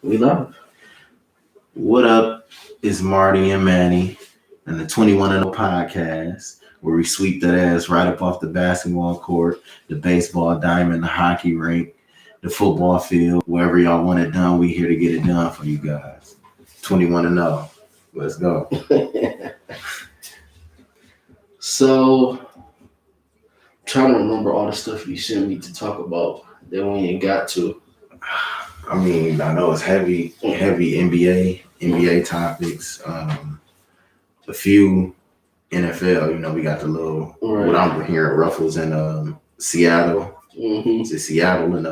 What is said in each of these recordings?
We love. What up? It's Marty and Manny and the 21 and 0 podcast where we sweep that ass right up off the basketball court, the baseball diamond, the hockey rink, the football field, wherever y'all want it done. We here to get it done for you guys. 21 and 0. Let's go. So, trying to remember all the stuff you sent me to talk about that we ain't got to. I mean, I know it's heavy NBA topics. A few NFL. You know, we got the little what I'm hearing ruffles in Seattle. Mm-hmm. It's Seattle and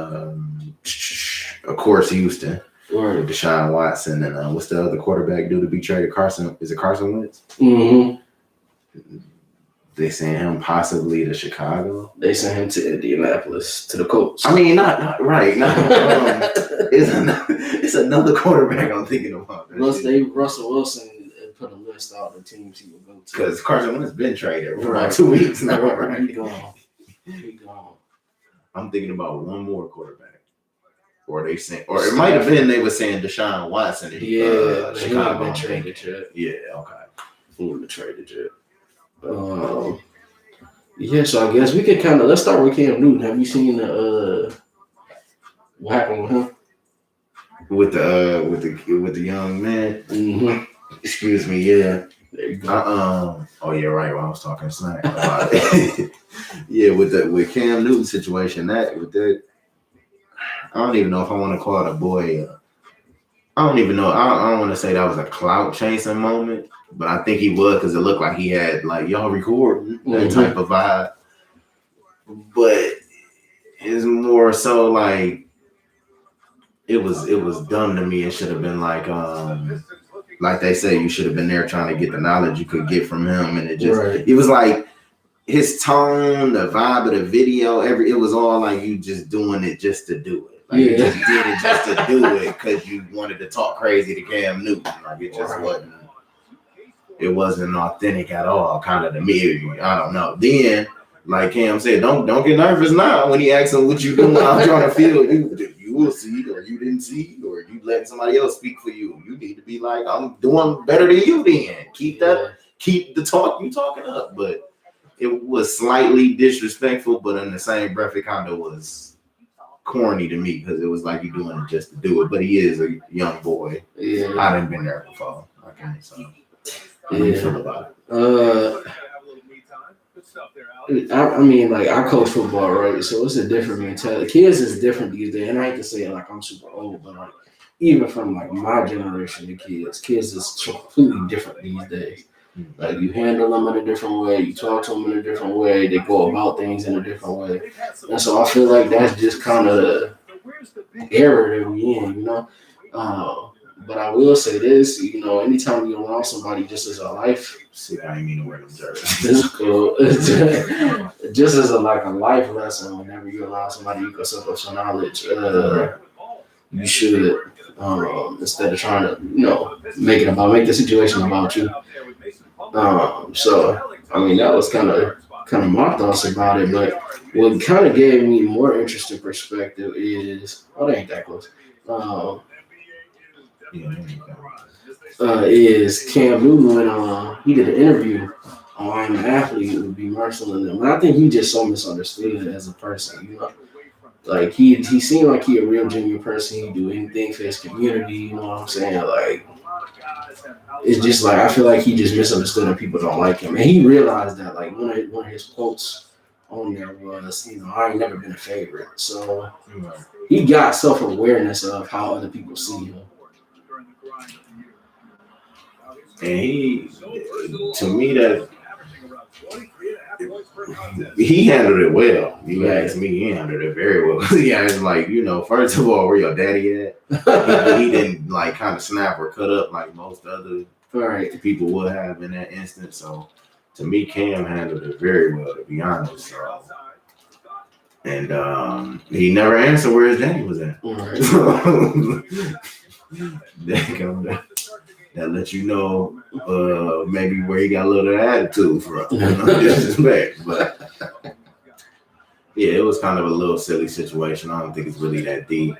of course Houston. Right. With Deshaun Watson and what's the other quarterback do to be traded? Carson? Is it Carson Wentz? Mm-hmm. They sent him possibly to Chicago. They sent him to Indianapolis to the Colts. I mean, not right. It's another quarterback I'm thinking about. Russell Wilson put a list out of the teams he would go to. Because Carson Wentz has been traded for like 2 weeks now. Right. He gone. I'm thinking about one more quarterback. Or it might have been they were saying Deshaun Watson. Chicago. He would have been traded yet. Yeah, okay. He would have been traded yet. So I guess we could let's start with Cam Newton. Have you seen what happened with him? With the young man? Mm-hmm. Excuse me, yeah. There you go. Oh yeah, right. When I was talking smack about it. Yeah, with Cam Newton situation, I don't even know if I want to call it a boy. I don't even know. I don't want to say that was a clout chasing moment, but I think he was because it looked like he had like y'all recording that type of vibe. But it's more so like it was dumb to me. It should have been like they say, you should have been there trying to get the knowledge you could get from him, and it was like his tone, the vibe of the video, it was all like you just doing it just to do it. Like you just did it just to do it because you wanted to talk crazy to Cam Newton. Like it just wasn't authentic at all, kind of to me. I don't know. Then, like Cam said, don't get nervous now when he asks him what you doing out there on the field. You will see, or you didn't see, or you letting somebody else speak for you. You need to be like, I'm doing better than you then. Keep the talk you talking up. But it was slightly disrespectful, but in the same breath, it kind of was corny to me because it was like you doing it just to do it. But he is a young boy. Yeah. I didn't been there before. Okay, so how do you feel about it? I mean, like I coach football, right? So it's a different mentality. Kids is different these days, and I hate to say it like I'm super old, but like even from like my generation of kids is completely different these days. Like you handle them in a different way, you talk to them in a different way, they go about things in a different way, and so I feel like that's just kind of the era that we in, you know. But I will say this, you know, anytime you allow somebody just as a life, I ain't mean to wear them jerseys. Physical, just as a life lesson. Whenever you allow somebody to get some knowledge, you should instead of trying to make the situation about you. So I mean that was kind of my thoughts about it. But what kind of gave me more interesting perspective is they ain't that close. Is Cam Newton when he did an interview on I Am an Athlete with B. Marshall and them. And I think he just so misunderstood as a person, you know. Like he seemed like he a real genuine person. He do anything for his community, you know what I'm saying? Like it's just like I feel like he just misunderstood and people don't like him. And he realized that like one of his quotes on there was, I ain't never been a favorite. So he got self-awareness of how other people see him. And to me, that he handled it well. You ask me, he handled it very well. Yeah, it's like, first of all, where your daddy at? He didn't like kind of snap or cut up like most other people would have in that instance. So to me, Cam handled it very well, to be honest. And he never answered where his daddy was at. That lets you know maybe where he got a little attitude from, disrespect. But yeah, it was kind of a little silly situation. I don't think it's really that deep.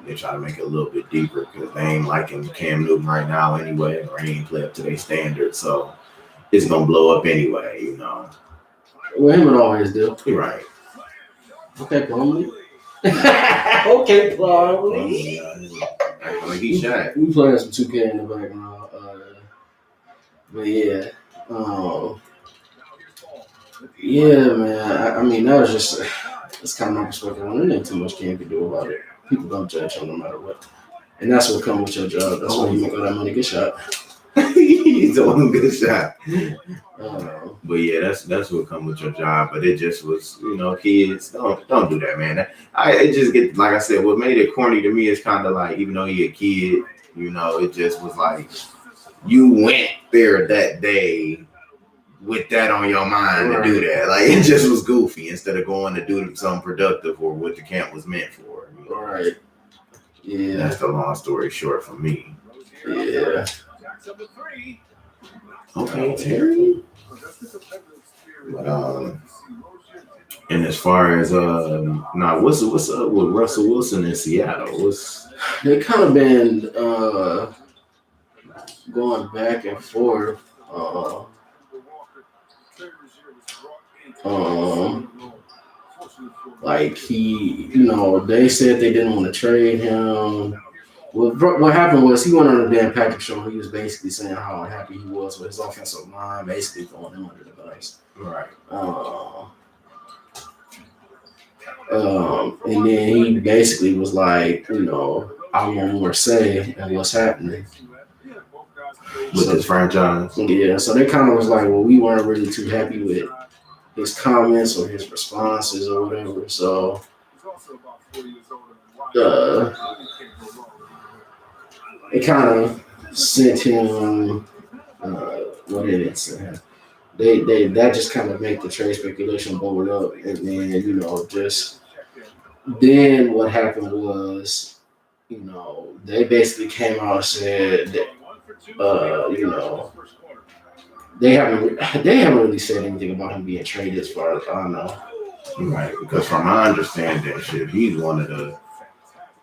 they try to make it a little bit deeper because they ain't liking Cam Newton right now anyway, or he ain't play up to their standards. So it's gonna blow up anyway, you know. Well, him and always do. You're right. Okay, Plumlee. Okay, Plumlee. Like he shot. We playing some 2K in the background. But yeah. Yeah, man. I mean, that was just, it's kind of my perspective on it. There ain't too much Cam can do about it. People don't judge him no matter what. And that's what comes with your job. That's why you make all that money. Good shot. He's a good shot. But yeah, that's what comes with your job. But it just was, you know, kids, don't do that, man. It just get, like I said, what made it corny to me is kind of like, even though you're a kid, you know, it just was like you went there that day with that on your mind to do that. Like it just was goofy instead of going to do something productive or what the camp was meant for. You know? Right. Yeah. That's the long story short for me. Yeah. Okay, Terry. But and as far as what's up with Russell Wilson in Seattle? They kind of been going back and forth. Like he, you know, they said they didn't want to trade him. Well, what happened was he went on the Dan Patrick show. He was basically saying how unhappy he was with his offensive line, basically throwing him under the bus. Right. And then he basically was like, you know, I want more say in what's happening with his franchise. Yeah, so they kind of was like, well, we weren't really too happy with his comments or his responses or whatever. So it kind of sent him. What did it say? They that just kind of made the trade speculation blow up, and then you know just then what happened was, you know, they basically came out and said that you know they haven't really said anything about him being traded as far as I know. Right, because from my understanding, he's one of the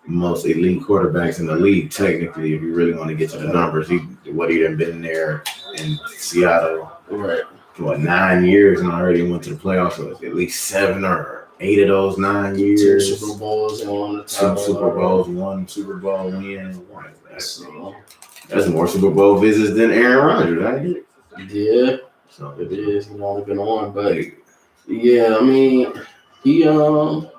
most elite quarterbacks in the league, technically, if you really want to get to the numbers. He done been there in Seattle, right? What, 9 years, and already went to the playoffs for at least 7 or 8 of those 9 years. 2 Super Bowls and one Super Bowls, 1 Super Bowl win. So that's more Super Bowl visits than Aaron Rodgers, right? Yeah, so it is. He's only been on, but yeah, I mean, he you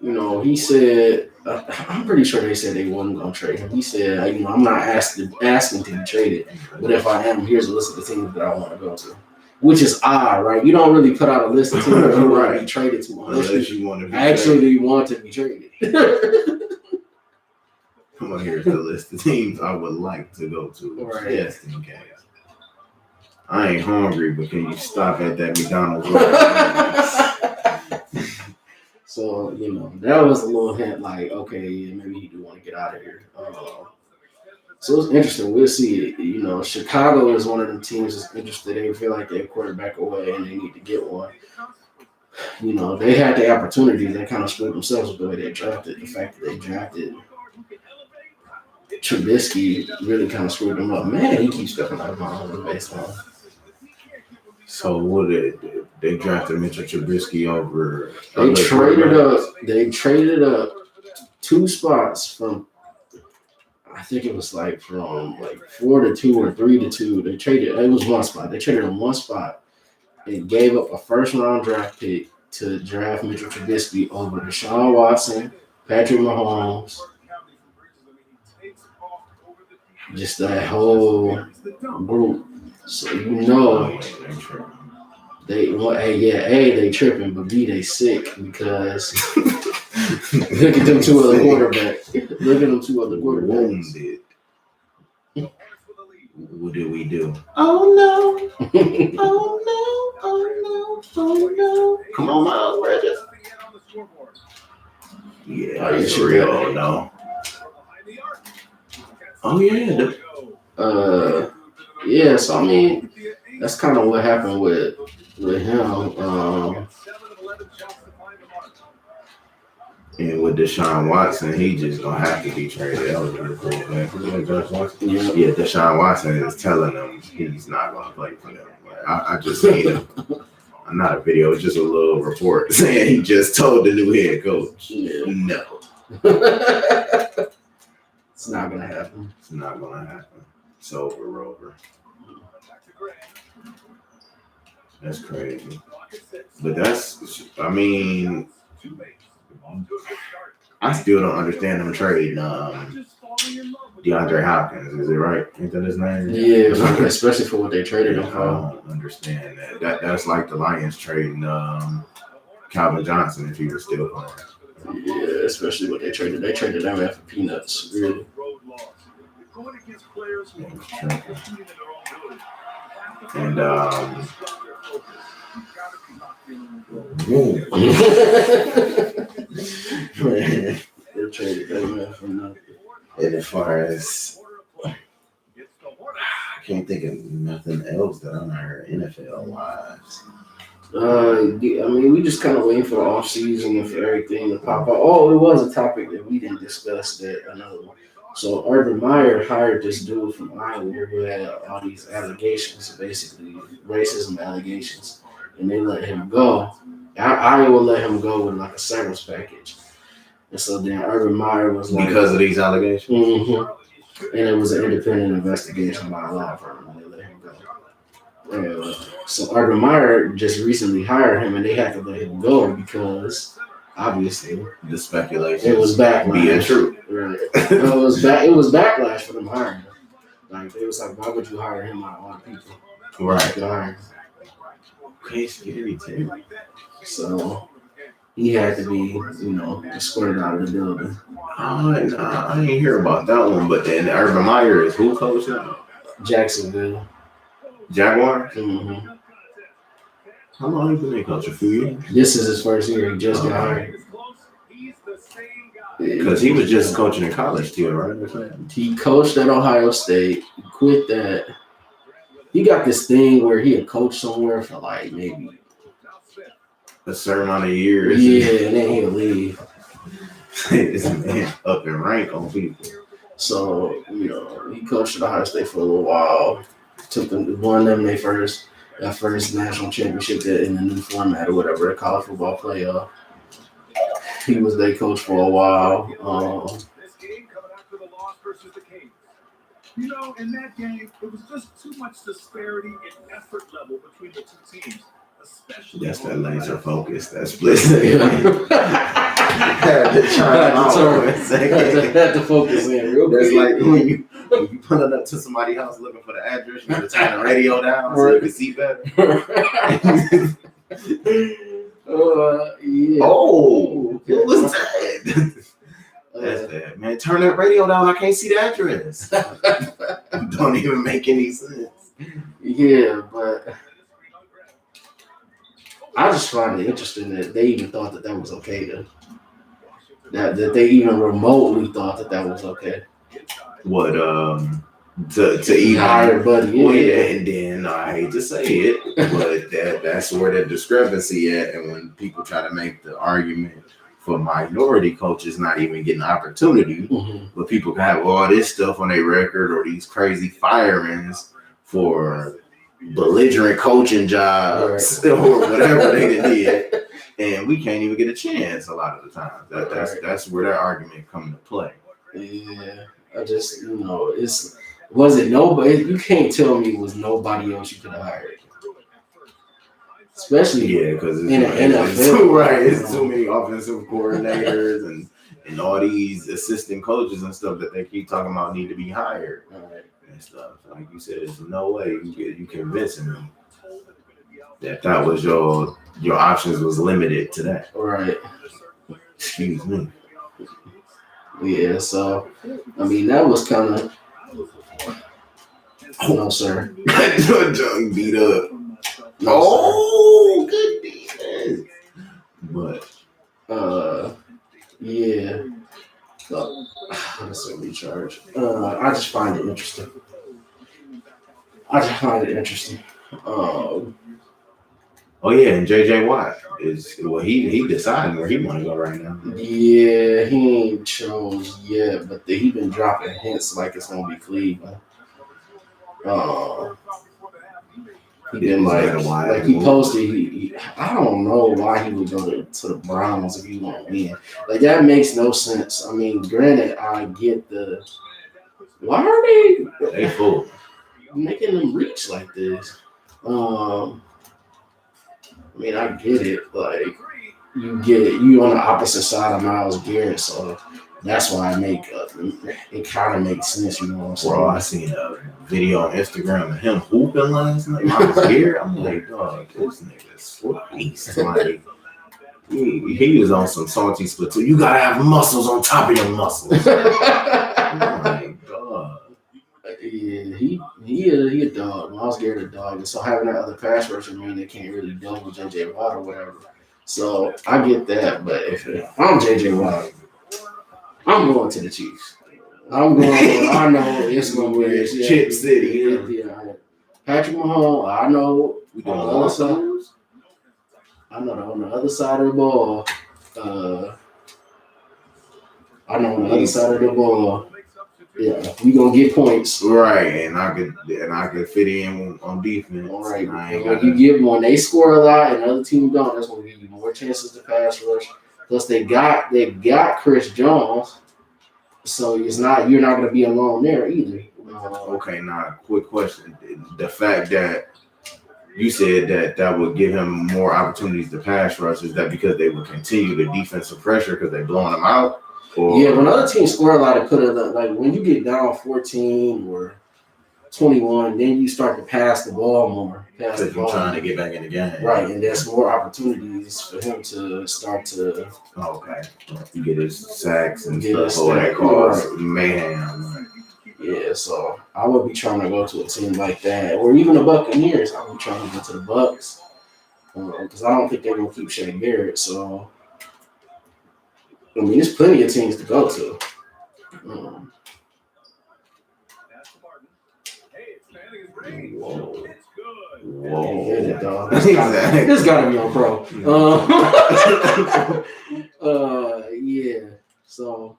know, he said, I'm pretty sure they said they wasn't gonna trade him. He said, you know, I'm not asking to be traded, but if I am, here's a list of the teams that I want to go to. Which is odd, right? You don't really put out a list of teams that you want to be traded to unless you want to be actually want to be traded. Come on, here's the list of teams I would like to go to. Right. Yes, in case. I ain't hungry, but can you stop at that McDonald's? So, you know, that was a little hint like, okay, yeah, maybe he do want to get out of here. So it's interesting. We'll see. You know, Chicago is one of them teams that's interested. They feel like they're quarterback away and they need to get one. You know, they had the opportunity. They kind of screwed themselves with the way they drafted. The fact that they drafted Trubisky really kind of screwed them up. Man, he keeps stepping out of bounds on the baseline. So what they drafted Mitchell Trubisky over? They traded up 2 spots from, I think it was like from like 4 to 2 or 3 to 2. It was 1 spot. They traded on 1 spot and gave up a first-round draft pick to draft Mitchell Trubisky over Deshaun Watson, Patrick Mahomes, just that whole group. So you know they tripping, but B, they sick because look at them 2 other quarterbacks. Look at them 2 other quarterbacks. What did we do? Oh no! Oh no! Oh no! Oh no! Come on, Miles Bridges. Yeah, you sure. Oh no! Oh yeah. Yeah. So I mean, that's kind of what happened with him. And with Deshaun Watson, he just gonna have to be traded eligible. Yeah. Yeah, Deshaun Watson is telling him he's not gonna play for them. Like, I just seen him. Not a video, it's just a little report saying he just told the new head coach, no. It's not gonna happen. It's not gonna happen. It's over, Rover. That's crazy. But I mean, I still don't understand them trading DeAndre Hopkins. Is it right? Ain't that his name? Yeah, especially for what they traded him for. I don't understand that. That's like the Lions trading Calvin Johnson if he was still playing. Yeah, especially what they traded. They traded them after peanuts, really. And they traded them after nothing. And as far as I can't think of nothing else that I heard NFL wise. I mean, we just kind of waiting for the off season and for everything to pop up. Oh, it was a topic that we didn't discuss that another one. So Urban Meyer hired this dude from Iowa who had all these allegations, basically racism allegations, and they let him go. Iowa let him go with like a severance package. And so then Urban Meyer was like, because of these allegations? Mm-hmm. And it was an independent investigation by a law firm, and they let him go. So Urban Meyer just recently hired him, and they had to let him go because obviously the speculation it was backlash. Being true. Right. It was backlash for them hiring him. Like they was like, why would you hire him out of all the people? Right. Okay, scary too. So he had to be, escorted out of the building. I didn't hear about that one, but then Urban Meyer is who coach now? Jacksonville. Jaguars? Mm-hmm. How long has he been coach? A few years? This is his first year. He just got hired. Because he was just coaching in college too, right? He coached at Ohio State. He quit that. He got this thing where he had coached somewhere for like maybe a certain amount of years. Yeah, and then he'll leave. This man up in rank on people. So, he coached at Ohio State for a little while. Won them that first national championship in the new format or whatever, a college football playoff. He was their coach for a while. This game coming after the loss versus the Kings. In that game, it was just too much disparity in effort level between the two teams. That's that laser focus. That split. Had to focus in real quick. That's like when you pulling up to somebody's house looking for the address, you gotta turn the radio down so you can see better. Yeah. Oh, what was that? That's that, man. Turn that radio down. I can't see the address. Don't even make any sense. Yeah, but I just find it interesting that they even thought that was okay to. That they even remotely thought that was okay. What to even hire Buddy? Yeah. And then I hate to say it, but that's where the discrepancy at. And when people try to make the argument for minority coaches not even getting opportunity, but people can have all this stuff on their record or these crazy firings for belligerent coaching jobs or whatever they did, and we can't even get a chance a lot of the time. That's where that argument come into play. Yeah, I just was it nobody? You can't tell me it was nobody else you could have hired. Especially because in the NFL, right? It's too many offensive coordinators and all these assistant coaches and stuff that they keep talking about need to be hired. Right. And stuff. Like you said, there's no way you convincing me that was your options was limited to that. Right. Excuse me. Yeah, so that was kind of no sir. Jung beat up. Oh, good defense. But yeah. So, let's say recharge. I just find it interesting. Oh yeah, and JJ Watt he deciding where he want to go right now. Yeah, he ain't chose yet, but he been dropping hints like it's gonna be Cleveland. He been like he posted. I don't know why he would go to the Browns if he won't win. Like that makes no sense. I mean, granted, I get the why are They full making them reach like this? I mean, I get it. Like you on the opposite side of Myles Garrett, so that's why it kind of makes sense. You know what I'm saying? Bro, I seen a video on Instagram of him hooping last night. I was here. I'm like, dog, this nigga's sliced. Like, he was on some salty split too. You gotta have muscles on top of your muscles. I'm like, dog. Yeah, he a dog. Myles Garrett a dog, and so having that other pass rusher mean they can't really double JJ Watt or whatever. So I get that, but if I'm JJ Watt, I'm going to the Chiefs. I'm going. I know it's gonna be Chip City. Yeah. Patrick Mahomes. I know We on doing the other side. I know on the other side of the ball. I know on the other side of the ball. Yeah, we gonna get points. Right, and I could fit in on defense. All right. When they score a lot and the other team don't, that's gonna give you more chances to pass rush. Plus they got Chris Jones, so you're not gonna be alone there either. Okay, now quick question: the fact that you said that would give him more opportunities to pass rush, is that because they would continue the defensive pressure because they're blowing them out? Or? Yeah, when other teams score a lot, it could have like when you get down 14 or 21, then you start to pass the ball more. Because you're trying to get back in the game. Right, and there's more opportunities for him to start to. Okay. You get his sacks and stuff, all that cause mayhem. Yeah, so I would be trying to go to a team like that, or even the Buccaneers. I would be trying to go to the Bucs because I don't think they're gonna keep Shane Barrett. So, I mean, there's plenty of teams to go to. Whoa. Yeah, dog. This gotta be on pro. Yeah. So,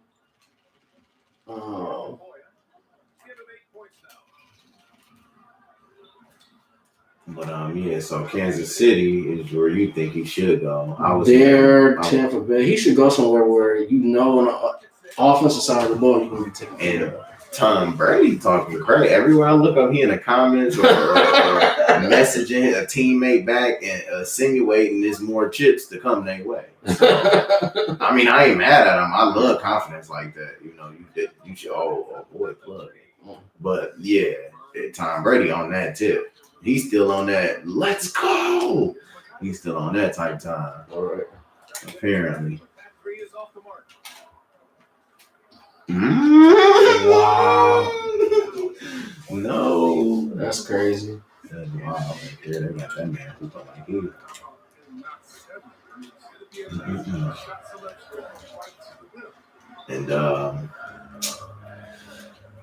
but yeah, so Kansas City is where you think he should go. Tampa Bay. He should go somewhere where on the offensive side of the ball, you're gonna be taking care of. Tom Brady talking crazy. Everywhere I look up, he in the comments or messaging a teammate back and insinuating there's more chips to come their way. So, I mean, I ain't mad at him. I love confidence like that. You know, you should plug it. But yeah, Tom Brady on that tip. He's still on that. Let's go. He's still on that type time. All right. Apparently. Wow. No. That's crazy. That's wild right there. They got that man hooping like he. And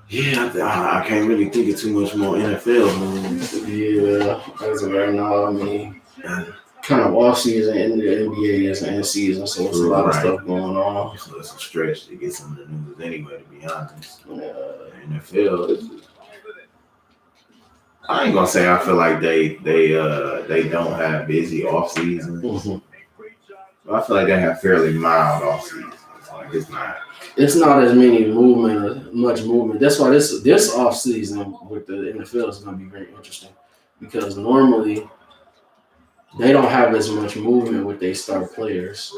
yeah, I can't really think of too much more NFL moves. Yeah, as of right now, I mean, kind of off season and the NBA is in season, so it's a lot of stuff going on. So it's a stretch to get some of the news anyway, to be honest. NFL, I ain't gonna say I feel like they don't have busy off seasons. Mm-hmm. I feel like they have fairly mild off seasons. Like it's not as much movement. That's why this off season with the NFL is gonna be very interesting because normally they don't have as much movement with their star players.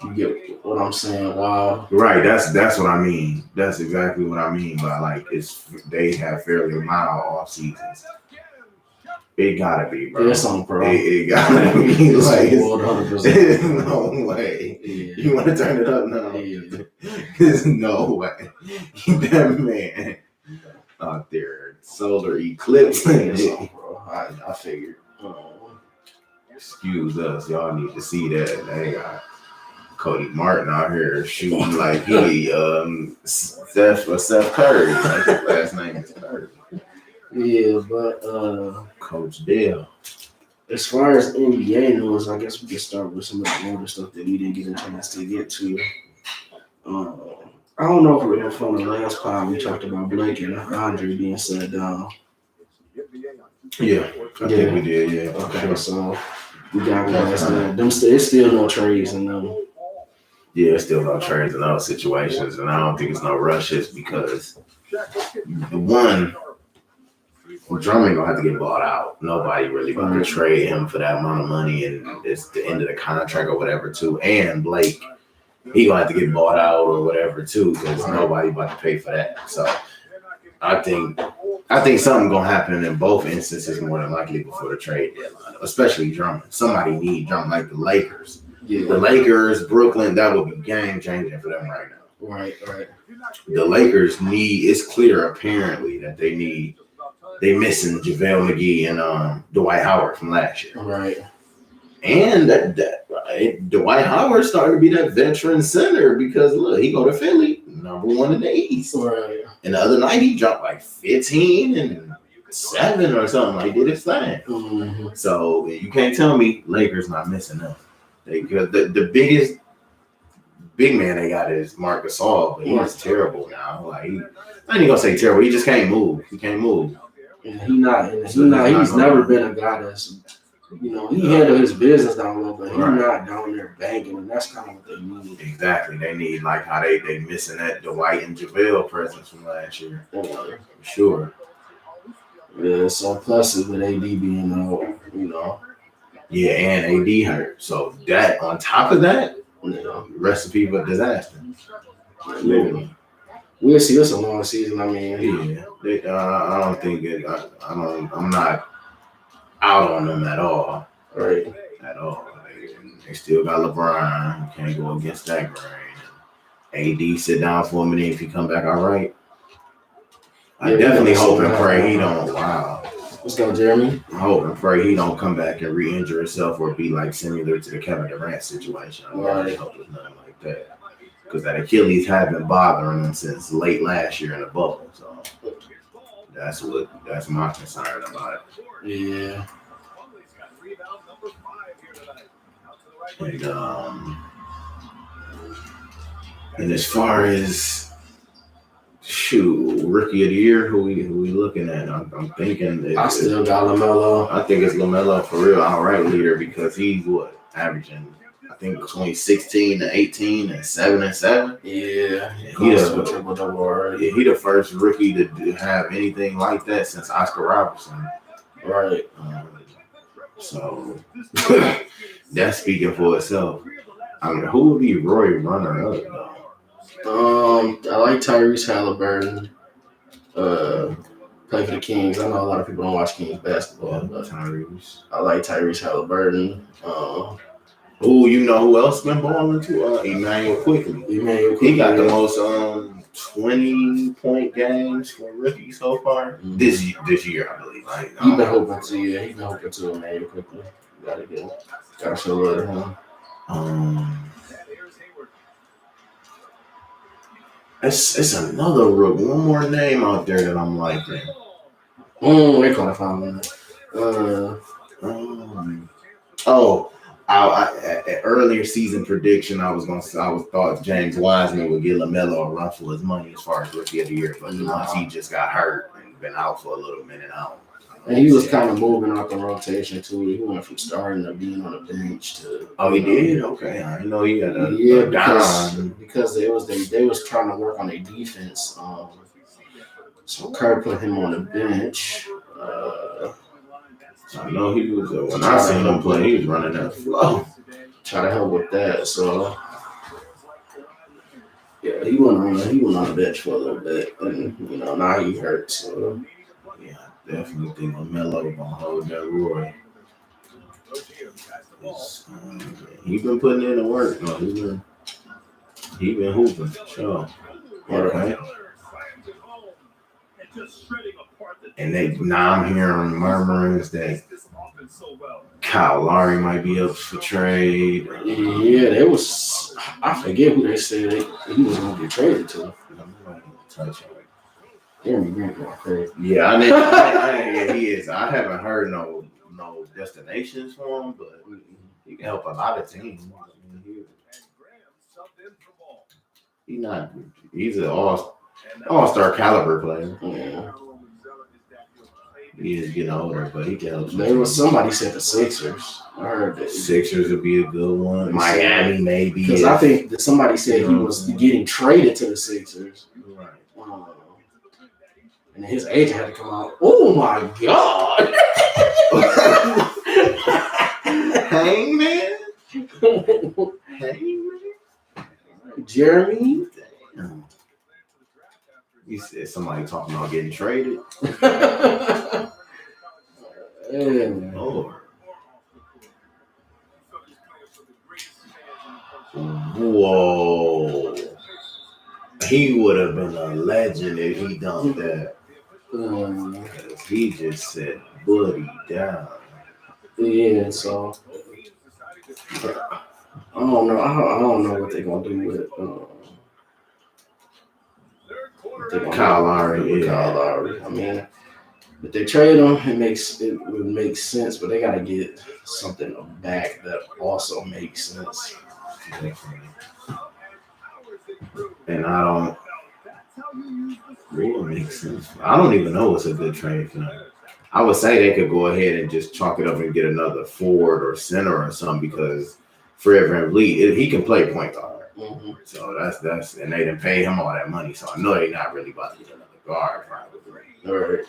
You get what I'm saying? Wow. Right. That's what I mean. That's exactly what I mean by like they have fairly mild off seasons. It gotta be, bro. It's on, bro. It gotta be. Like, it's no way. Yeah. You want to turn it up now? Yeah. There's no way. That man out there, solar eclipse. Bro. I figured. Excuse us, y'all need to see that. They got Cody Martin out here shooting like he Steph Curry. Like his last name is Curry. Yeah, but Coach Dale. As far as NBA news, I guess we can start with some of the older stuff that we didn't get a chance to get to. I don't know if we were from the last pod we talked about Blake and Andre being set down. Yeah, I think we did. Yeah. Okay, so we got guys that it's still no trades in them. Yeah, it's still no trades in those situations, and I don't think it's no rushes because the one, Drummond gonna have to get bought out. Nobody really gonna trade him for that amount of money, and it's the end of the contract or whatever too. And Blake, he gonna have to get bought out or whatever too, because nobody about to pay for that. So I think something gonna happen in both instances more than likely before the trade deadline, especially Drummond. Somebody need Drummond, like the Lakers. Yeah. The Lakers, Brooklyn, that would be game changing for them right now. Right. The Lakers need. It's clear apparently that they missing JaVale McGee and Dwight Howard from last year. Right. And that Dwight Howard starting to be that veteran center because look, he go to Philly, #1 in the East. Right. And the other night he dropped like 15 and 7 or something. Like did his thing. Mm-hmm. So you can't tell me Lakers not missing them. The biggest big man they got is Marc Gasol, but he's terrible now. Like I ain't even gonna say terrible. He just can't move. He can't move. And he's never been a guy that's, he handled his business down low, but he's not down there banging, and that's kind of what they need. Exactly. They need like how they missing that Dwight and JaVale presence from last year. For sure. Yeah, so plus with AD being out, Yeah, and AD hurt. So that on top of that, recipe for disaster. Literally. We'll see. It's a long season. I mean, yeah. I don't think it. I'm not out on them at all. Right. At all. They still got LeBron. You can't go against that grain. AD sit down for a minute if he come back all right. I definitely hope and pray he don't. Wow. Let's go, Jeremy. I hope and pray he don't come back and re-injure himself or be like similar to the Kevin Durant situation. I really hope it's nothing like that. Because that Achilles had been bothering him since late last year in the bubble. So that's my concern about it. Yeah. And as far as rookie of the year, who we looking at? I'm thinking I still got LaMelo. I think it's LaMelo for real, outright leader because he's averaging, I think between 16 and 18 and 7 and 7. Yeah, he the first rookie to have anything like that since Oscar Robertson. Right. So that's speaking for itself. I mean, who would be Roy runner up though? I like Tyrese Halliburton. Play for the Kings. I know a lot of people don't watch Kings basketball, but Tyrese. I like Tyrese Halliburton. You know who else been balling too? Emmanuel Quickly. He got the most 20-point games for rookie so far this year, I believe. He's been hoping to. Yeah, he's been hoping to Emmanuel Quickly. Gotta show love to him. It's another rook. One more name out there that I'm liking. They gonna find one. Earlier season prediction, I thought James Wiseman would get LaMelo a run for his money as far as rookie of the year, but once he just got hurt and been out for a little minute out. And he was kind of moving up the rotation too. He went from starting to being on the bench to. Oh, he did. Okay, I know he had a because they was trying to work on their defense. So Kerr put him on the bench. I know he was. When I seen him play, he was running that flow. Try to help with that. So yeah, he went on the bench for a little bit, and now he hurt. So yeah. Definitely think LaMelo gonna hold that Roy. He been putting in the work. No, he been hooping. Sure. Okay. And now I'm hearing murmurings that Kyle Lowry might be up for trade. Yeah, I forget who they said he was gonna get traded to. Touch him. Yeah, he is. I haven't heard no no destinations for him, but he can help a lot of teams. I mean, he's an all-star caliber player. Yeah. He is getting older, but he can help. There was somebody said the Sixers. I heard that. Sixers would be a good one. Miami, maybe. Because I think that somebody said he was getting traded to the Sixers. Right. And his agent had to come out. Oh my God! Hangman? Jeremy? Damn. You said somebody talking about getting traded? Lord. Whoa. He would have been a legend if he done that. He just said, buddy down. Yeah, so I don't know. I don't know what they're gonna do with Kyle Lowry. Kyle Lowry. I mean, if they trade him, it would make sense, but they gotta get something back that also makes sense. And I don't really make sense. I don't even know what's a good trade for them. I would say they could go ahead and just chalk it up and get another forward or center or something because Fred VanVleet, he can play point guard. Mm-hmm. So that's and they didn't pay him all that money. So I know they're not really about to get another guard probably. All right.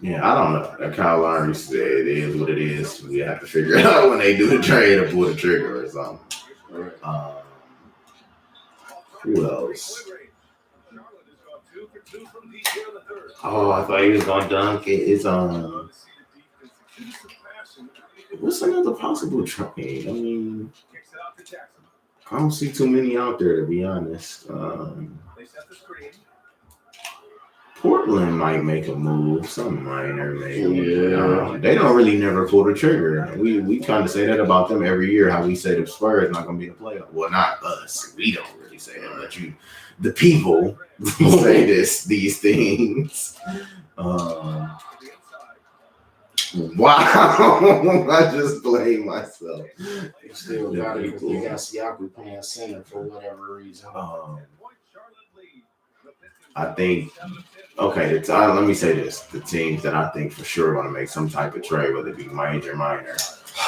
Yeah, I don't know. That Kyle Lowry said it is what it is. We have to figure it out when they do the trade or pull the trigger or something. Who else? Oh, I thought he was gonna dunk it. It's what's another possible trade? I mean, I don't see too many out there to be honest. Portland might make a move, some minor maybe. Yeah. They don't really never pull the trigger. We kind of say that about them every year. How we say the Spurs not gonna be in the playoff. Well, not us. We don't really say that, but the people, say these things. Wow, I just blamed myself. You still got it because you got Siakam playing center for whatever reason. I think, okay, let me say this. The teams that I think for sure want to make some type of trade, whether it be major or minor.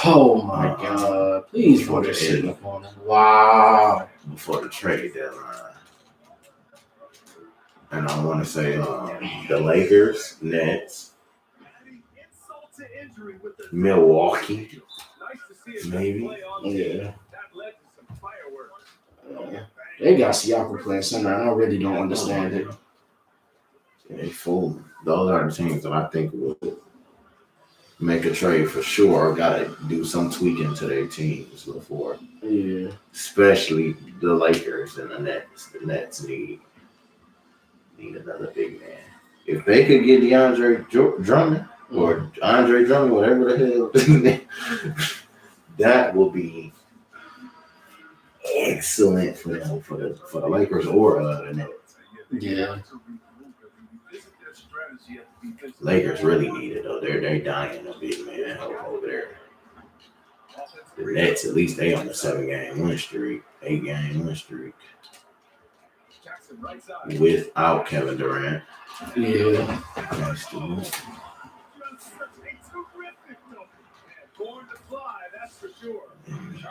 Oh, my God. Please put this shit up on him. Wow. Before the trade deadline. And I want to say the Lakers, Nets, Milwaukee, maybe. Yeah. They got Siakam playing center, and I really don't understand it. They fool. Those are the teams that I think would make a trade for sure. Got to do some tweaking to their teams before. Yeah. Especially the Lakers and the Nets. The Nets need another big man. If they could get DeAndre Drummond or Andre Drummond, whatever the hell, that will be excellent for them, for the Lakers or the Nets. Yeah. Lakers really need it though. They're dying a big man over there. The Nets, at least they on the 7-game win streak, 8-game win streak. Without Kevin Durant. Yeah.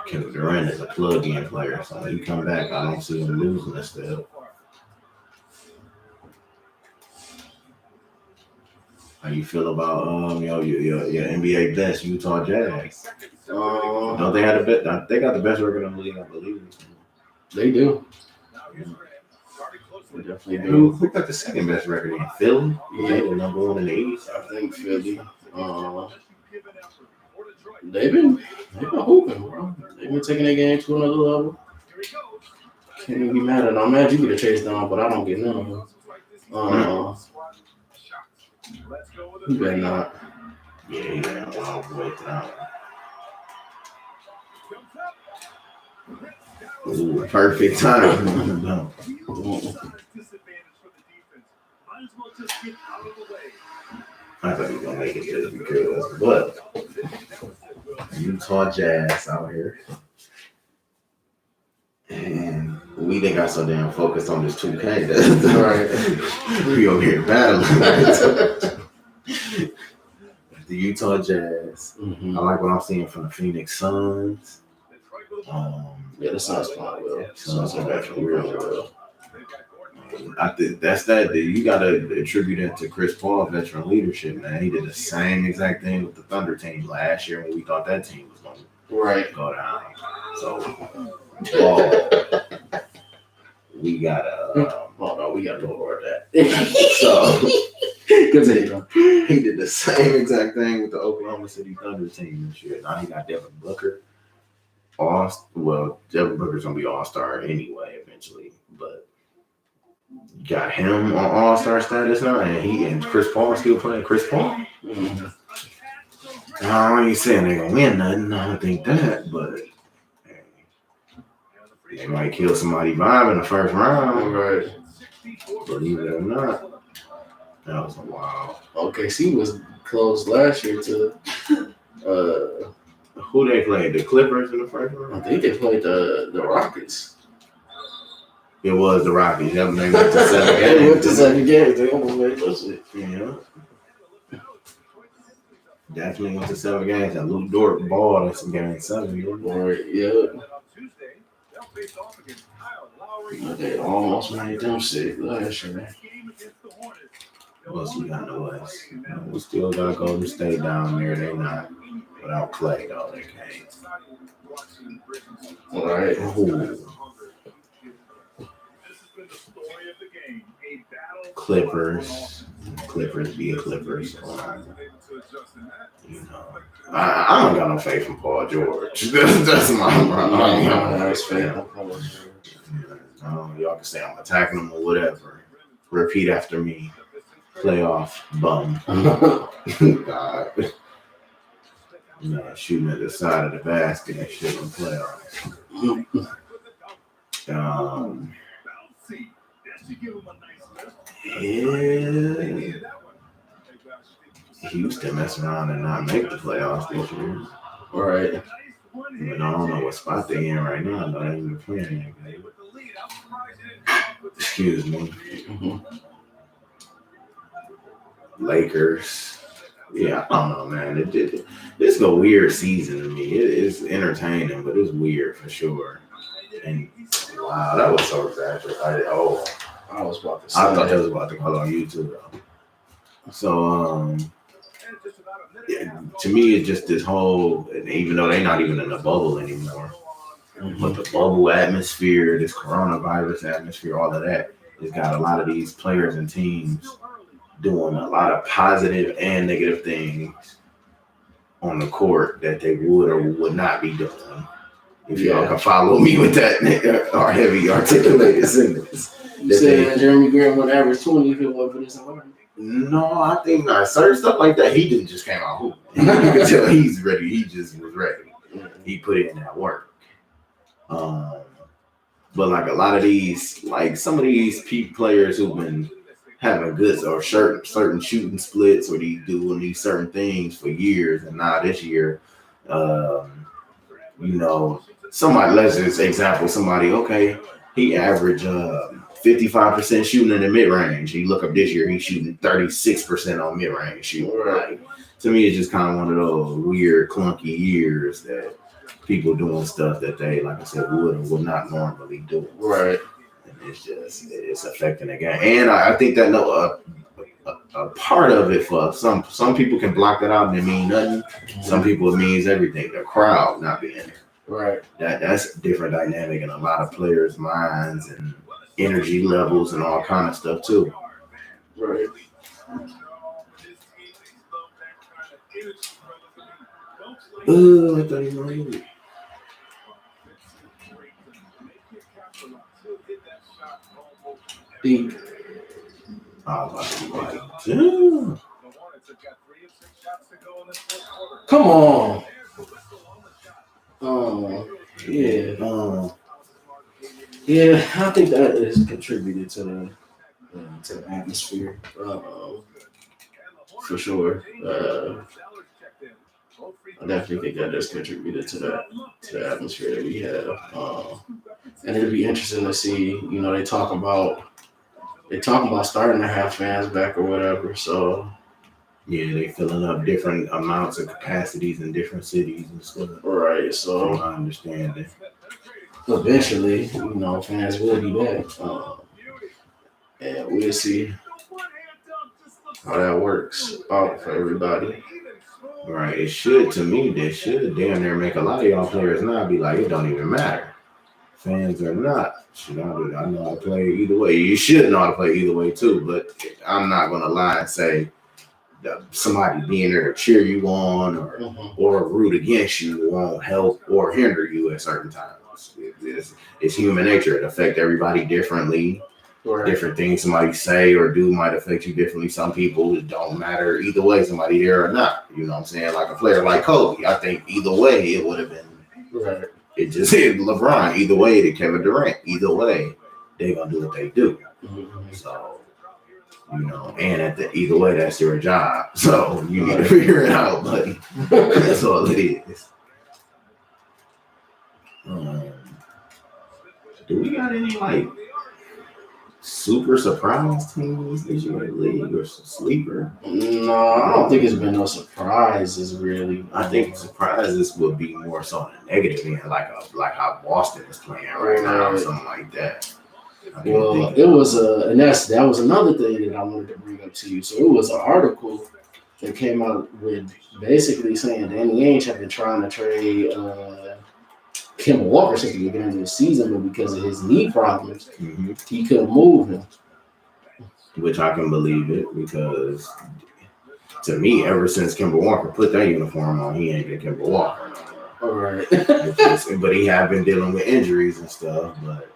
Kevin Durant is a plug-in player, so when he come back, I don't see him losing this still. How you feel about your NBA best Utah Jazz? Don't they have the best? They got the best record in the league, I believe. They do. Yeah. They definitely do. Who got the second best record in Philly? Yeah. They the number one in the East. I think Philly. They've been hooping, bro. They've been taking their game to another level. Can't even be mad at them. I'm mad you get a chase down, but I don't get none of them. You better not. Yeah, he ran a long way down. Ooh, perfect time. Might as well just get out of the way. I thought he was gonna make it just because, but Utah Jazz out here. And we didn't got so damn focused on this 2K that we over here battling. The Utah Jazz. Mm-hmm. I like what I'm seeing from the Phoenix Suns. Yeah, the Suns playing well. Suns are definitely real well. I think that's that. You gotta attribute it to Chris Paul's veteran leadership, man. He did the same exact thing with the Thunder team last year when we thought that team was gonna go down. So we gotta we gotta go over that. so Continue. he did the same exact thing with the Oklahoma City Thunder team this year. Now he got Devin Booker. Devin Booker's gonna be All-Star anyway eventually, but got him on All-Star status now, and Chris Paul still playing Chris Paul. Mm-hmm. I ain't saying they're gonna win nothing. I don't think that, but they might kill somebody vibe in the first round. Right. Believe it or not. That was a wow. OKC was close last year to who they played? The Clippers in the first round? I think they played the Rockets. It was the Rockets. They went to 7 games. They went to 7 games. They almost made those shit. Yeah. Definitely went to 7 games. And Luke Dort balled in some games 7. Right, yeah. But they almost made them shit last year. What else we got in the West? We still got Golden State down there. They not without Clay though. They can't. All right. Ooh. Clippers be a Clippers. You know, I don't got no faith in Paul George. That's my y'all can say I'm attacking him or whatever. Repeat after me. Playoff bum. God. Shooting at the side of the basket and shit in playoffs. Yeah. Houston mess around and not make the playoffs this year. All right. But I don't know what spot they in right now. They ain't even playing that game. Excuse me. Mm-hmm. Lakers. Yeah, I don't know, man. It's a weird season to me. It's entertaining, but it's weird for sure. And wow, that was so exaggerated. I was about to say. I thought that was about to call on YouTube though. So yeah, to me, it's just this whole. And even though they're not even in the bubble anymore, but the bubble atmosphere, this coronavirus atmosphere, all of that, has got a lot of these players and teams doing a lot of positive and negative things on the court that they would or would not be doing. If y'all can follow me with that, our heavy articulated sentence. You saying Jeremy Grant would average 20 if it wasn't for this environment? No, I think not. Certain stuff like that, he didn't just came out hooping. You can tell he's ready. He just was ready. He put in that work. But like a lot of these, like some of these players who've been having good or certain shooting splits or doing these certain things for years, and now this year, you know, somebody, let's just example somebody, okay, he averaged 55% shooting in the mid-range. You look up this year, he's shooting 36% on mid-range shooting. Like, to me, it's just kind of one of those weird, clunky years that people doing stuff that they, like I said, would or would not normally do. Right. And it's affecting the game. And I think that a part of it for some people can block that out and it mean nothing. Mm-hmm. Some people it means everything. The crowd not being there. Right. That's a different dynamic in a lot of players' minds and energy levels and all kind of stuff too. Right. Oh, I thought he was going to Deep. I was about to be like, damn. Come on. Yeah. Yeah, I think that is contributed to the to the atmosphere, for sure. I definitely think that does contribute to the atmosphere that we have. And it'll be interesting to see. You know, they talking about starting to have fans back or whatever. So yeah, they filling up different amounts of capacities in different cities and stuff. right. From So my understanding. eventually, you know, fans will be back, and we'll see how that works out for everybody. Right. It should, to me, they should damn near make a lot of y'all players now be like, it don't even matter. Fans or not. I know how to play either way. You should know how to play either way too, but I'm not gonna lie and say that somebody being there to cheer you on or root against you won't help or hinder you at certain times. It's human nature. It affects everybody differently. Right. Different things somebody say or do might affect you differently. Some people, it don't matter either way, somebody there or not. You know what I'm saying? Like a player like Kobe, I think either way it would have been. Right. It just hit LeBron. Either way, to Kevin Durant. Either way, they gonna do what they do. So, you know, and either way, that's your job. So you need to figure it out, buddy. That's all it is. Do we got any like super surprise teams this year in the league or sleeper? No, I don't think it's been no surprises really. I think surprises would be more so on the negative end, like how Boston is playing right now, or something like that. Well, it was that was another thing that I wanted to bring up to you. So it was an article that came out with basically saying Danny Ainge had been trying to trade Kemba Walker since the beginning of the season, but because of his knee problems, he couldn't move him. Which I can believe it, because to me, ever since Kemba Walker put that uniform on, he ain't been Kemba Walker. All right. But he have been dealing with injuries and stuff. But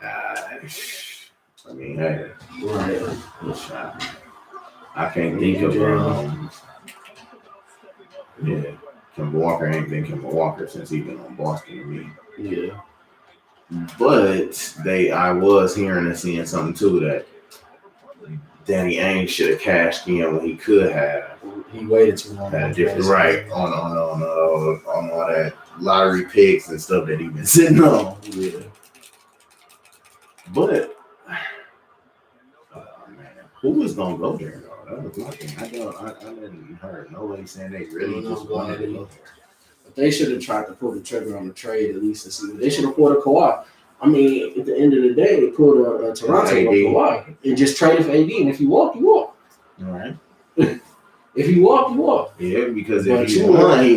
I mean, hey, right. I can't think of yeah. Kemba Walker ain't been Kemba Walker since he been on Boston to me. Yeah. But I was hearing and seeing something too that Danny Ainge should have cashed in when he could have. He waited too long. Had a different right on all that lottery picks and stuff that he been sitting on. Yeah. But man, who was gonna go there though? That was my thing. I didn't heard nobody saying they really just wanted to go there. But they should have tried to pull the trigger on the trade at least and see. They should have pulled a Kawhi. I mean, at the end of the day, they pulled a Toronto Kawhi and just traded for AD. And if you walk, you walk. All right. If you walk, you walk. Yeah, because if he won, he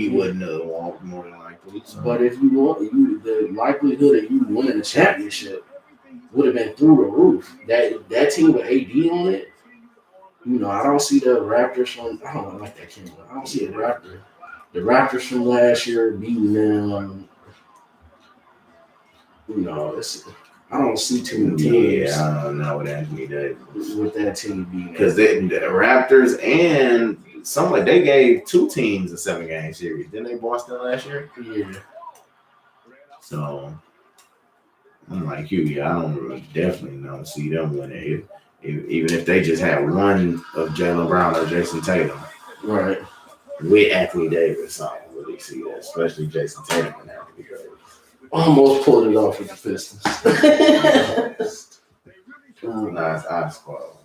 wouldn't have walked more than likely. So. But if you want, the likelihood of you winning the championship would have been through the roof. That team with AD on it, you know, I don't see the Raptors from. I don't like that team. I don't see the Raptors from last year beating them. You know, I don't see too many teams. Yeah, I don't know what Anthony did with that team beating. Because the Raptors and they gave two teams a 7-game series. Didn't they Boston last year? Yeah. So I'm like you, I definitely don't see them winning. Even if they just had one of Jaylen Brown or Jason Tatum. Right. With Anthony Davis, I don't really see that, especially Jason Tatum and Anthony Davis. Almost pulled it off with the Pistons. Nice, I spoiled.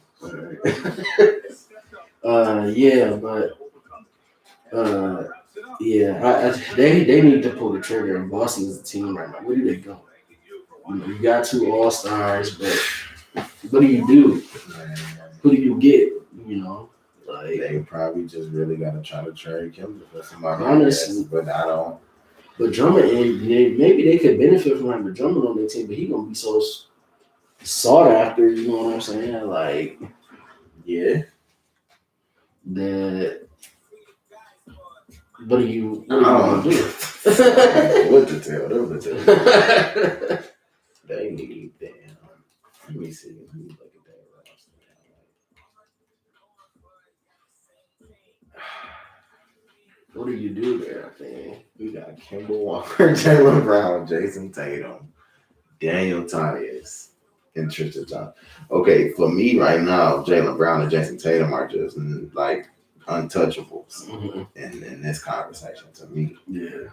They need to pull the trigger. And Boston is a team right now. Where do they go? You know, you got 2 All-Stars, but what do you do? Who do you get? You know, like they probably just really got to try to trade Kemba for somebody. Honestly, but I don't. But Drummond, maybe they could benefit from having Drummond on their team, but he's gonna be so sought after. You know what I'm saying? Like, yeah. What do you want to do? What to tell them to tell. They need them. Let me see. Let me look at that roster. What do you do there, man? We got Kemba Walker, Jaylen Brown, Jason Tatum, Daniel Tias, Interesting time. Okay, for me right now, Jaylen Brown and Jason Tatum are just like untouchables in this conversation to me. Yeah.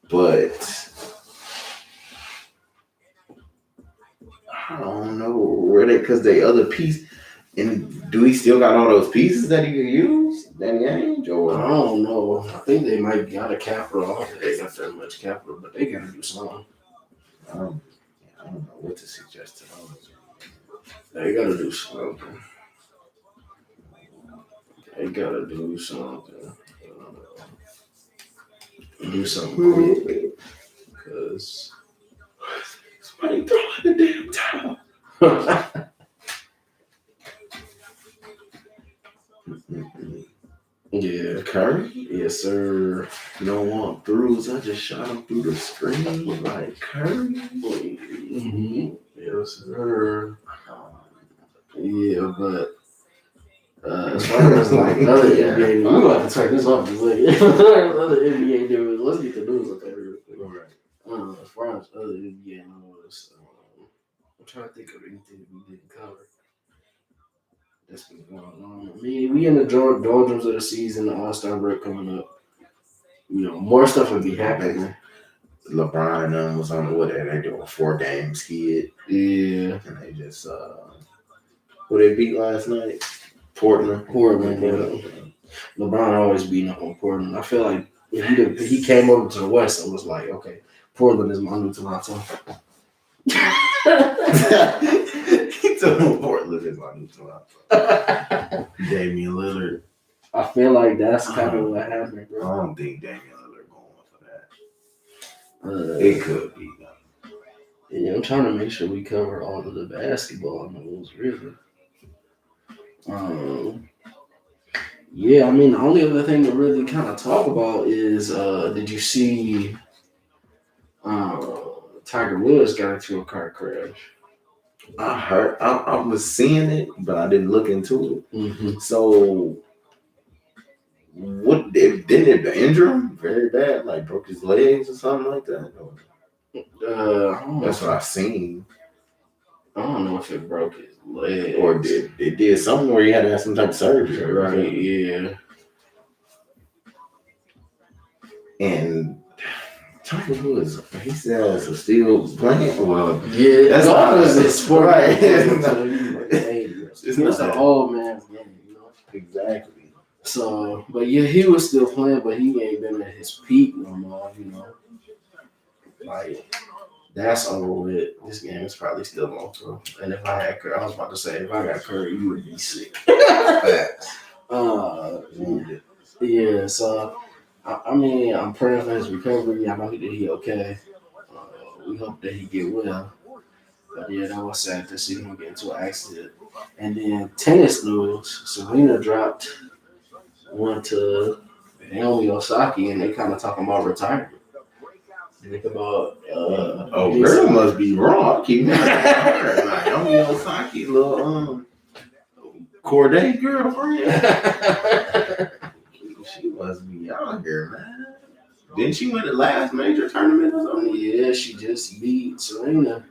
But I don't know where because they other piece. And do he still got all those pieces that he could use? Danny Ainge? I don't know. I think they might got a capital. I don't think they got that much capital, but they gotta do something. I don't know what to suggest to them. They gotta do something. They gotta do something. Do something quick. Because somebody throw in the damn towel. Yeah. Curry? Yes, sir. You don't want throughs. I just shot him through the screen like Curry. Mm-hmm. Yes, sir. Yeah, but as far as like other NBA, we're about to turn this off. Other NBA news. Let's get the news up there real quick. Right. As far as other NBA news, I'm trying to think of anything that we didn't cover. That's been going on. I mean, we in the doldrums of the season, the All-Star break coming up. You know, more stuff would be happening. LeBron and them was on what they doing 4 games kid. Yeah. And they just who they beat last night? Portland. Yeah. LeBron always beating up on Portland. I feel like he came over to the West and was like, okay, Portland is my new Toronto. He told Portland is my new Toronto. Damian Lillard. I feel like that's kind of what happened, bro. I don't think Damian Lillard going for that. It could be though. Yeah, I'm trying to make sure we cover all of the basketball news, really. Yeah, I mean, the only other thing to really kind of talk about is, did you see Tiger Woods got into a car crash? I heard, I was seeing it, but I didn't look into it. Mm-hmm. So, what didn't it injure him very bad? Like broke his legs or something like that? That's what I've seen. I don't know if it broke his leg or it did something where he had to have some type of surgery. Right? Yeah. And Tiger Woods, he says still playing. Well, yeah, that's not a sport, right? It's not an old man's game, you know. Exactly. So, but yeah, he was still playing, but he ain't been at his peak no more, you know. Like, that's over with. This game is probably still on through. And if I had Curry, I was about to say, if I got Curry, you would be sick. Yeah, so, I mean, I'm praying for his recovery. I know that he okay. We hope that he get well. But yeah, that was sad to see him get into an accident. And then tennis news, Serena dropped one to Naomi Osaka, and they kind of talking about retirement. Think about girl must be wrong. I keep Naomi Osaka, little Corday girlfriend. She must be out here, man. Didn't she win the last major tournament or something? Yeah, she just beat Serena.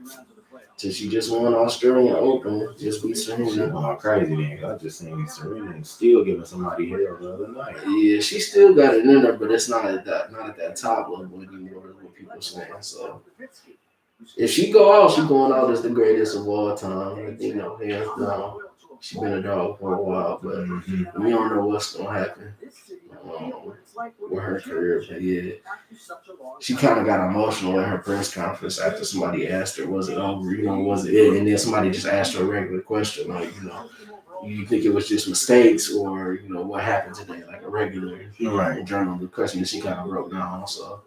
She just won Australian Open. Just beat Serena. Oh, crazy man! I just seen Serena still giving somebody hell the other night. Yeah, she still got it in her, but it's not at that top level anymore. Is what people are saying. So if she go out, she going out as the greatest of all time. You know, hands down. She's been a dog for a while, but we don't know what's gonna happen with her career. But yeah, she kind of got emotional at her press conference after somebody asked her, "Was it over? You know, was it?" And then somebody just asked her a regular question, like, you know, you think it was just mistakes, or you know, what happened today, like a regular journal question. And she kind of broke down. So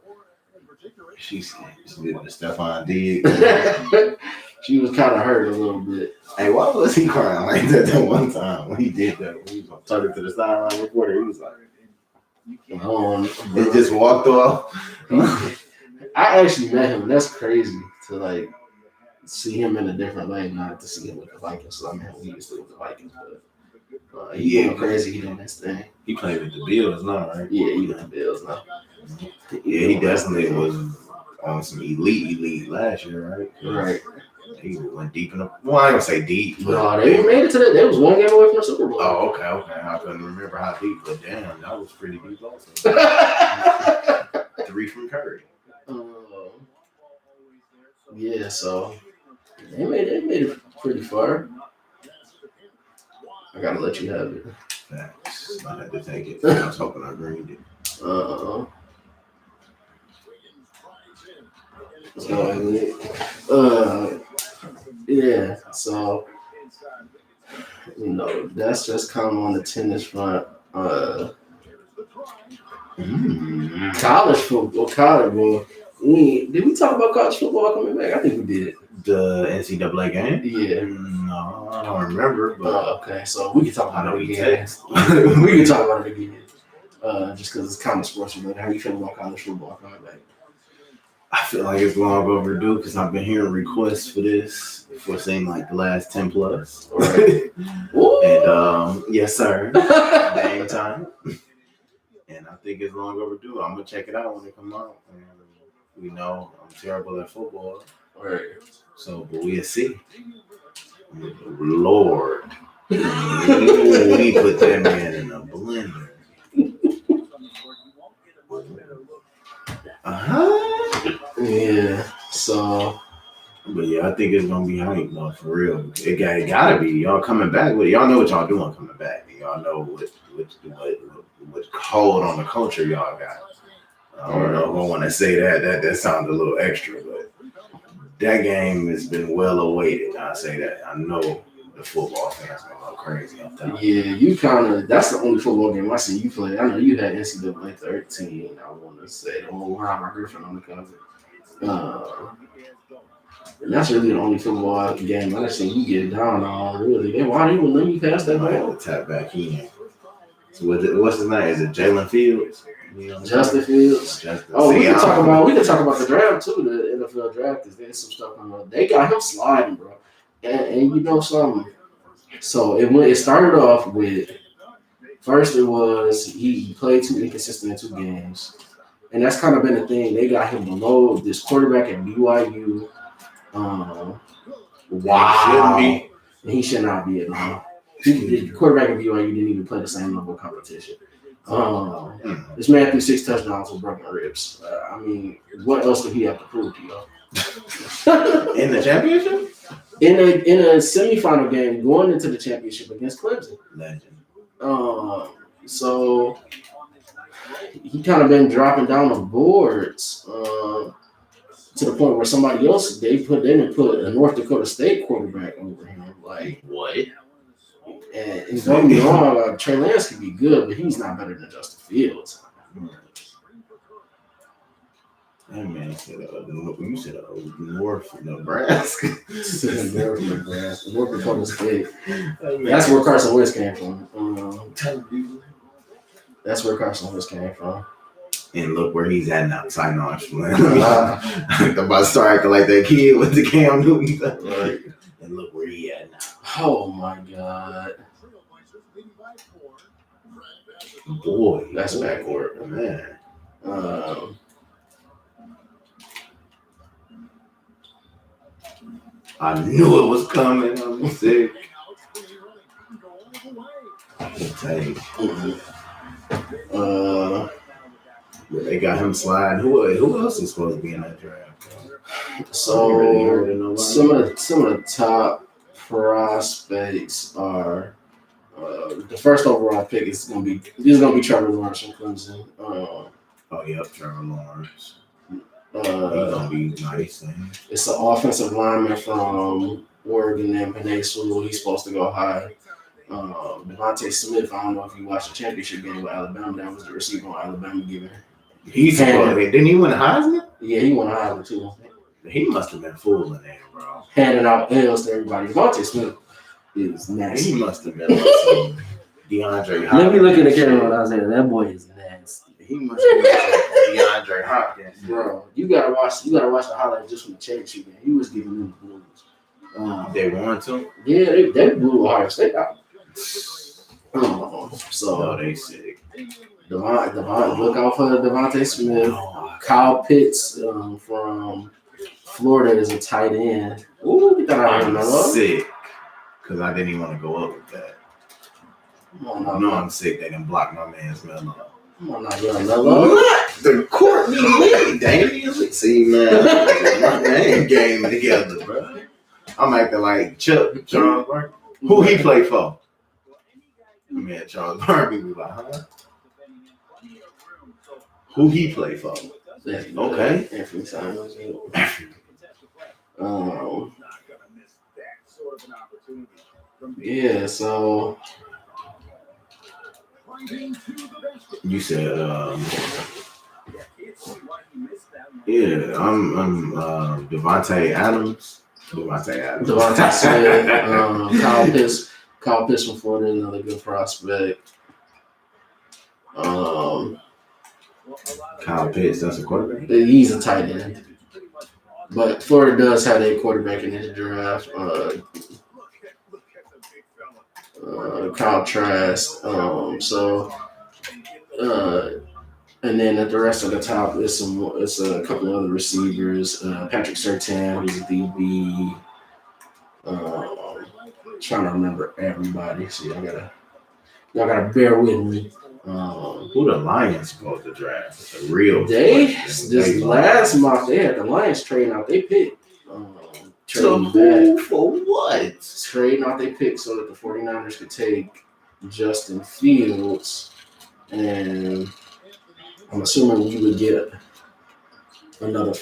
she did the Stephon did. She was kind of hurt a little bit. Hey, why was he crying like that one time when he did that? When he was talking to the sideline reporter, he was like, he just walked off. I actually met him. That's crazy to like see him in a different lane, not to see him with the Vikings. So I mean, he used to with the Vikings, but he going crazy. He doing this thing. He played with the Bills now, right? Yeah, he with the Bills now. Yeah, he definitely was on some elite last year, right? Right. He went deep in the. Well, I don't say deep. But No, they made it to that. They was one game away from the Super Bowl. Oh, okay. I couldn't remember how deep, but damn, that was pretty deep also. 3 from Curry. Yeah, so they made it pretty far. I gotta let you have it. Facts. I had to take it. I was hoping I greened it. Yeah, so that's just kind of on the tennis front. College football, did we talk about college football coming back? I think we did. The NCAA game? Yeah. No, I don't remember. But okay, so we can talk about it again. We can talk about it again. Just because it's kind of sports related. How do you feel about college football coming back? I feel like it's long overdue because I've been hearing requests for this for saying like the last 10 plus. Right. And yes, sir. Game time. And I think it's long overdue. I'm gonna check it out when it comes out. And we know I'm terrible at football. Right. So, but we'll see. Lord. We put that man in a blender. Yeah. So. But yeah, I think it's gonna be hype, though, for real. It gotta be. Y'all coming back with it. Y'all know what y'all doing coming back. And y'all know what hold on the culture y'all got. I don't know if I want to say that. That sounds a little extra, but that game has been well awaited. I say that. I know the football fans gonna go crazy up there. Yeah, you that's the only football game I see you play. I know you had NCAA 13. I want to say the whole Robert Griffin on the cover. And that's really the only football game I've seen you get down on. Really, why do you let me pass that ball? Tap back in. So what's his name? Is it Jalen Fields? Justin Fields. We can talk about the draft too, the NFL draft, because there's some stuff on there. They got him sliding, bro. And you know something. So it started off with first it was he played too inconsistent in 2 games. And that's kind of been the thing. They got him below this quarterback at BYU. Wow. He should not be at all. The quarterback at BYU didn't even play the same level of competition. This man threw 6 touchdowns with broken ribs. I mean, what else did he have to prove to you? In the championship? In a semifinal game going into the championship against Clemson. Legend. So he kind of been dropping down the boards to the point where somebody else they didn't put a North Dakota State quarterback over him. Like what? And don't get me wrong, Trey Lance could be good, but he's not better than Justin Fields. That man said, you said North Nebraska. North Dakota State. That's where Carson Wentz came from. That's where Carson Wentz came from. And look where he's at now. Sign on, man. I'm about to start acting like that kid with the Cam Newton. Right. And look where he at now. Oh my God. Boy, that's backward, man. I knew it was coming. I'm sick. They got him sliding. Who else is supposed to be in that draft? So some of the top prospects are the first overall pick is gonna be Trevor Lawrence from Clemson. Trevor Lawrence. He's gonna be nice. It's an offensive lineman from Oregon and Penn State. He's supposed to go high. Devontae Smith, I don't know if you watched the championship game with Alabama. That was the receiver on Alabama giving. Didn't he win the Heisman? Yeah, he won the Heisman too. He must have been fooling there, bro. Handing out L's to everybody. Devontae Smith is nasty. He must have been like DeAndre Hopkins. Let me look at the camera when I say that boy is nasty. He must have been like DeAndre Hopkins. Bro, you gotta watch the highlights just from the championship game. He was giving them the blues. They won to? Yeah, they blew Ohio State out. So they sick. Look out for Devontae Smith. Kyle Pitts from Florida is a tight end. Ooh, You thought I I'm was sick because I didn't even want to go up with that. I'm sick. They didn't block my man's Melo. Come on now, Melo. The Courtney Lee, Damian Lee. See, man, my name game together, bro. I'm acting like Chuck Charles Barkley. Who he play for? Man, Charles Barkley was like, huh? Who he play for? Okay. Anthony Simons. Yeah, so you said yeah, I'm Devontae Adams. Devontae Smith, Kyle Pitts from Florida, another good prospect. Kyle Pitts, that's a quarterback. He's a tight end. But Florida does have a quarterback in his draft. Kyle Trask. And then at the rest of the top, it's a couple of other receivers. Patrick Surtain, who's a DB. Trying to remember everybody. So y'all gotta bear with me. Who the Lions supposed to draft? It's a real. Last month they had the Lions trading out they pick. So who for what? Trading out they pick so that the 49ers could take Justin Fields, and I'm assuming we would get another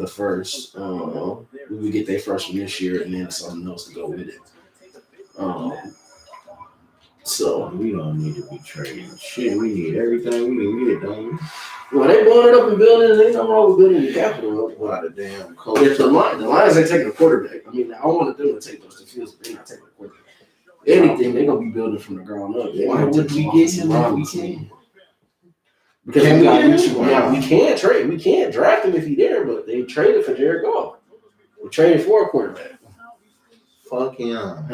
first. We would get their first from this year, and then something else to go with it. So we don't need to be trading shit. We need everything we can get, don't we? Well, they blowing it up in buildings. Ain't nothing wrong with building the capital up. A lot of damn coach. If the Lions ain't taking a quarterback, I mean, I want them to take those Fields, but they're not taking a quarterback. Anything, they're gonna be building from the ground up. Why would we get him if we can? Because we can't trade. We can't draft him if he's there, but they traded for Jared Goff. We traded for a quarterback. Fuck him.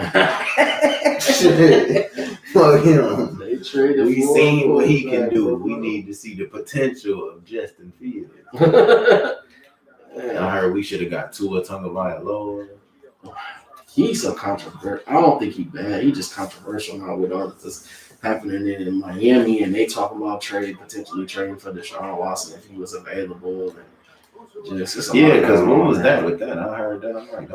Fuck him. They traded. We seen what he can do. We need to see the potential of Justin Fields. I heard we should have got Tua Tagovailoa. He's so controversial. I don't think he's bad. He's just controversial now with all this happening in Miami, and they talk about potentially trading for Deshaun Watson if he was available. And because what was that with that? I heard that. I'm like,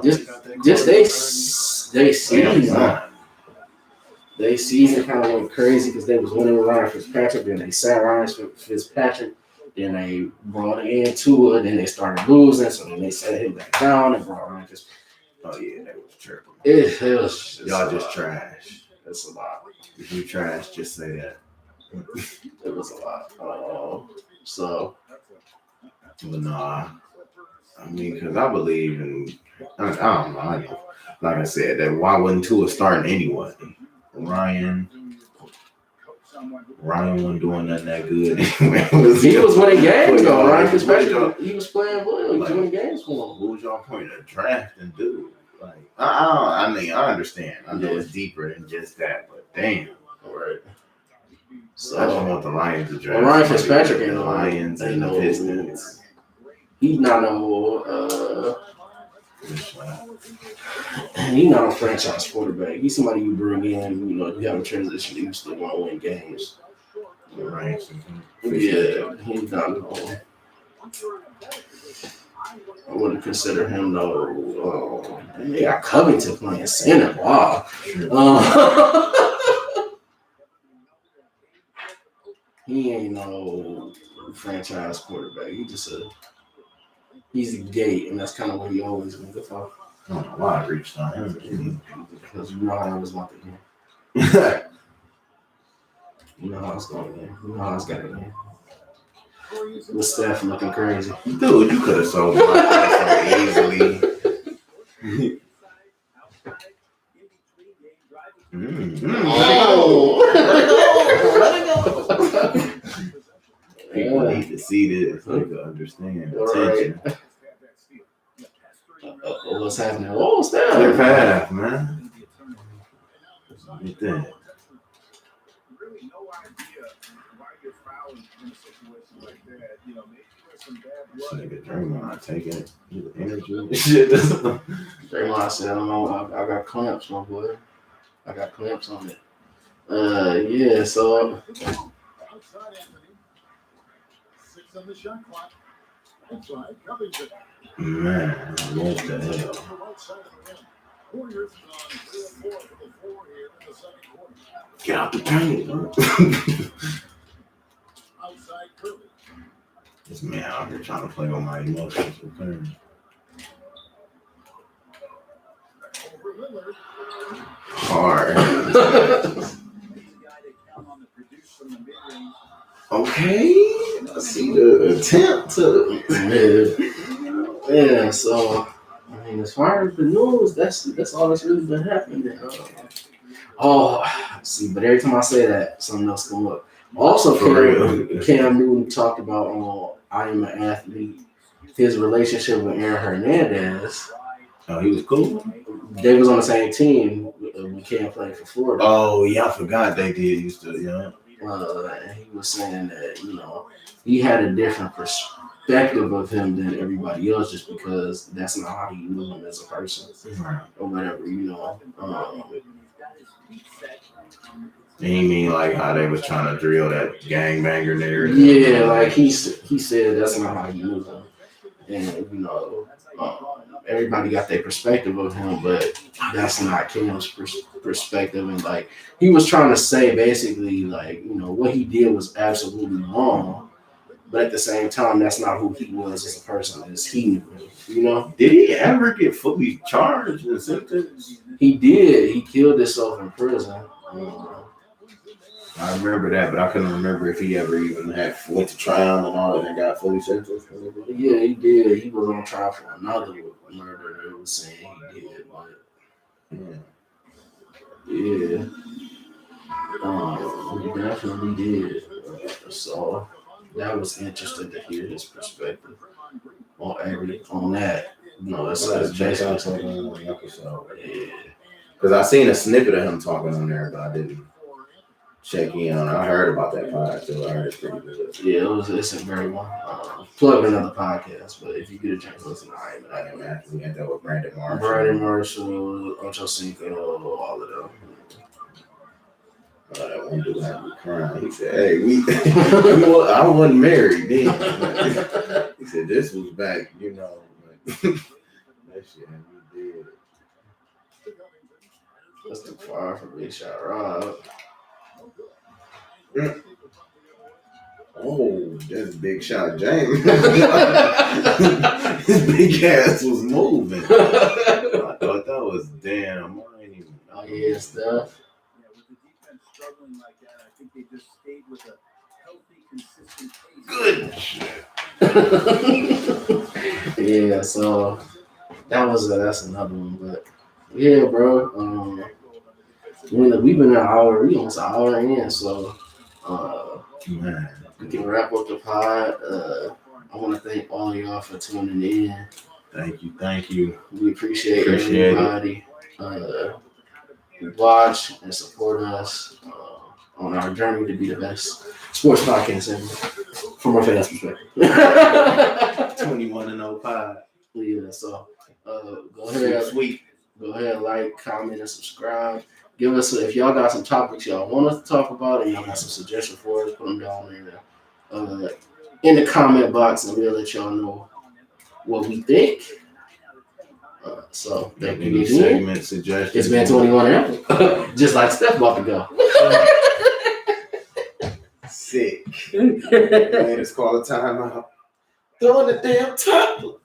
they season kind of went crazy because they was winning with Ryan Fitzpatrick, then they sat Ryan Fitzpatrick, then they brought in Tua, then they started losing, so then they set him back down and brought Ryan Fitzpatrick. Oh yeah, that was terrible. It was y'all just trash. It's a lot. If you trash, just say that. It was a lot. Well, nah. I mean, because I believe in. I don't know. Like I said, that why wasn't Tua starting anyway? Ryan wasn't doing nothing that good. He was winning games though. Ryan Fitzpatrick, he was playing well. He was winning games for him. What was y'all point of drafting, dude? Like, I mean, I understand. I know it's deeper than just that, but damn. All right. So I just want the Lions to draft. Ryan Fitzpatrick ain't the Lions and the Pistons. He's not he's not a franchise quarterback. He's somebody you bring in, you have a transition, you still want to win games. Right. Yeah, he's not I wouldn't consider him though. They got Covington playing center. Wow. He ain't no franchise quarterback. He's a gate, and that's kind of what he always been good for. I don't know why I reached on him. Because you know how I was about to game. You know how it's going again. You know how it's got again. With Steph looking crazy. Dude, you could have sold my so easily. People need to see this. They can understand. Attention. What's happening? Oh, Steph. Clear path, man. Look at that. This nigga Draymond taking energy and shit. Draymond said, I don't know, I got clamps, my boy. I got clamps on it. Yeah, so Outside Anthony. 6 on the shot clock. Inside Covington. Man, what the hell? Warriors on 3 and 4 for the 4 here in the second quarter. Get out the paint, bro. Outside Curry. This man out here trying to play on my emotions. Over Lillard. Hard. Okay, I see the attempt to. yeah, so I mean, as far as the news, that's all that's really been happening. See, but every time I say that, something else come up. Also, Cam Newton talked about on I Am an Athlete, his relationship with Aaron Hernandez. Oh, he was cool. They was on the same team when Cam played for Florida. Oh, yeah, I forgot they did used to, yeah. And he was saying that, he had a different perspective of him than everybody else just because that's not how he knew him as a person or whatever, And you mean like how they was trying to drill that gangbanger narrative? Yeah, like he said that's not how he knew him. And, everybody got their perspective of him, but that's not Cam's perspective. And, like, he was trying to say basically, like, what he did was absolutely wrong. But at the same time, that's not who he was as a person, as he knew him, Did he ever get fully charged and sentenced? He did. He killed himself in prison. I remember that, but I couldn't remember if he ever even went to trial and all that and got fully sentenced. Yeah, he did. He was on trial for another murder. They was saying he did, but yeah, he definitely did. So that was interesting to hear his perspective on that. It's basically on the episode. Yeah, because I seen a snippet of him talking on there, but I didn't check in on it. I heard about that pod too. I heard it's pretty good. Yeah, it's a very one. Plug another podcast, but if you get a chance to listen to I Am Athlete, and that with Brandon Marshall, Ocho Cinco, all of them. That one dude had me crying. He said, "Hey, I wasn't married then." He said, "This was back, that shit had me dead." That's too far from Big Shot Rob. Oh, that's Big Shot James. His big ass was moving. I thought that was damn. I ain't even know. Yeah, stuff. Yeah, with the defense struggling like that, I think they just stayed with a healthy, consistent pace. Good. Yeah, so that's another one, but yeah, bro. We've been almost an hour in, so Man. we can wrap up the pod. I want to thank all of y'all for tuning in. Thank you. We appreciate everybody who watch and support us on our journey to be the best sports podcast ever from a fan's perspective. 21-0 pod. Yeah, so go ahead. Sweet. Go ahead, like, comment, and subscribe. Give us if y'all got some topics y'all want us to talk about, and y'all got some suggestions for us, put them down there in the comment box, and we'll let y'all know what we think. So thank you again. Segment suggestions. It's been 21 hours, just like Steph about to go. Sick. Man, it's called a timeout. Throwing the damn top.